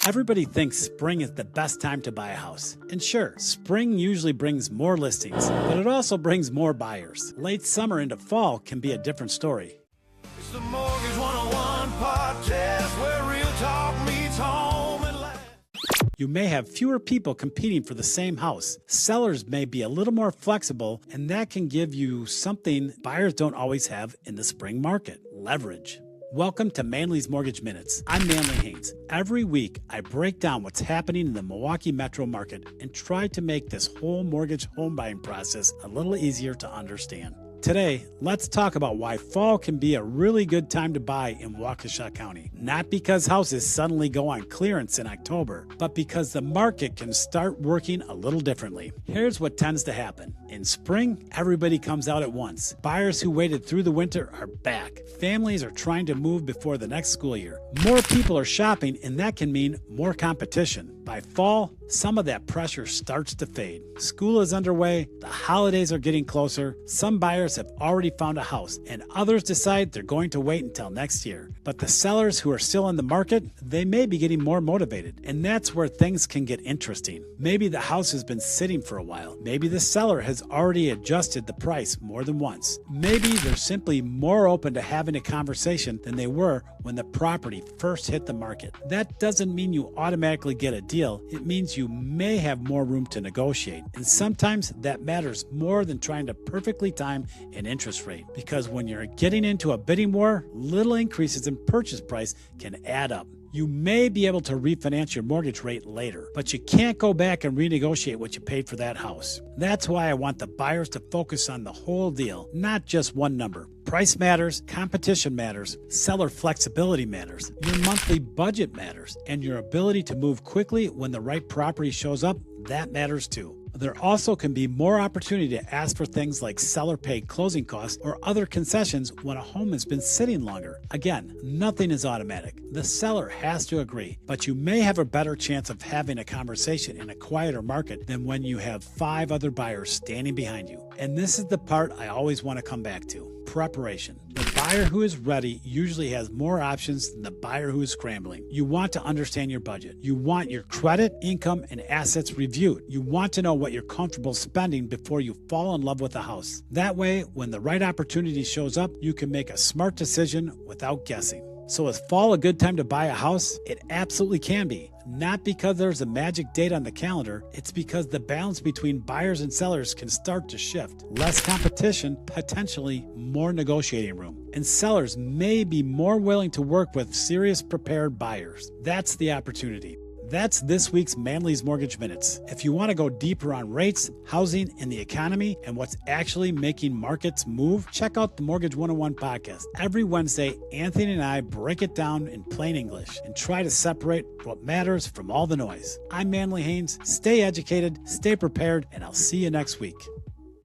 Everybody thinks spring is the best time to buy a house. And sure, spring usually brings more listings, but it also brings more buyers. Late summer into fall can be a different story. It's the Mortgage 101 podcast where real talk meets home and land. You may have fewer people competing for the same house. Sellers may be a little more flexible, and that can give you something buyers don't always have in the spring market: leverage. Welcome to Manley's Mortgage Minutes. I'm Manley Haines. Every week, I break down what's happening in the Milwaukee Metro market and try to make this whole mortgage home buying process a little easier to understand. Today, let's talk about why fall can be a really good time to buy in Waukesha County. Not because houses suddenly go on clearance in October, but because the market can start working a little differently. Here's what tends to happen. In spring, everybody comes out at once. Buyers who waited through the winter are back. Families are trying to move before the next school year. More people are shopping, and that can mean more competition. By fall, some of that pressure starts to fade. School is underway, the holidays are getting closer, some buyers have already found a house, and others decide they're going to wait until next year. But the sellers who are still in the market, they may be getting more motivated, and that's where things can get interesting. Maybe the house has been sitting for a while. Maybe the seller has already adjusted the price more than once. Maybe they're simply more open to having a conversation than they were when the property first hit the market. That doesn't mean you automatically get a deal. It means you may have more room to negotiate. And sometimes that matters more than trying to perfectly time an interest rate. Because when you're getting into a bidding war, little increases in purchase price can add up. You may be able to refinance your mortgage rate later, but you can't go back and renegotiate what you paid for that house. That's why I want the buyers to focus on the whole deal, not just one number. Price matters, competition matters, seller flexibility matters, your monthly budget matters, and your ability to move quickly when the right property shows up, that matters too. There also can be more opportunity to ask for things like seller-paid closing costs or other concessions when a home has been sitting longer. Again, nothing is automatic. The seller has to agree, but you may have a better chance of having a conversation in a quieter market than when you have 5 other buyers standing behind you. And this is the part I always want to come back to: preparation. The buyer who is ready usually has more options than the buyer who is scrambling. You want to understand your budget. You want your credit, income, and assets reviewed. You want to know what you're comfortable spending before you fall in love with a house. That way, when the right opportunity shows up, you can make a smart decision without guessing. So is fall a good time to buy a house? It absolutely can be. Not because there's a magic date on the calendar, it's because the balance between buyers and sellers can start to shift. Less competition, potentially more negotiating room. And sellers may be more willing to work with serious, prepared buyers. That's the opportunity. That's this week's Manley's Mortgage Minutes. If you want to go deeper on rates, housing, and the economy, and what's actually making markets move, check out the Mortgage 101 podcast. Every Wednesday, Anthony and I break it down in plain English and try to separate what matters from all the noise. I'm Manley Haines. Stay educated, stay prepared, and I'll see you next week.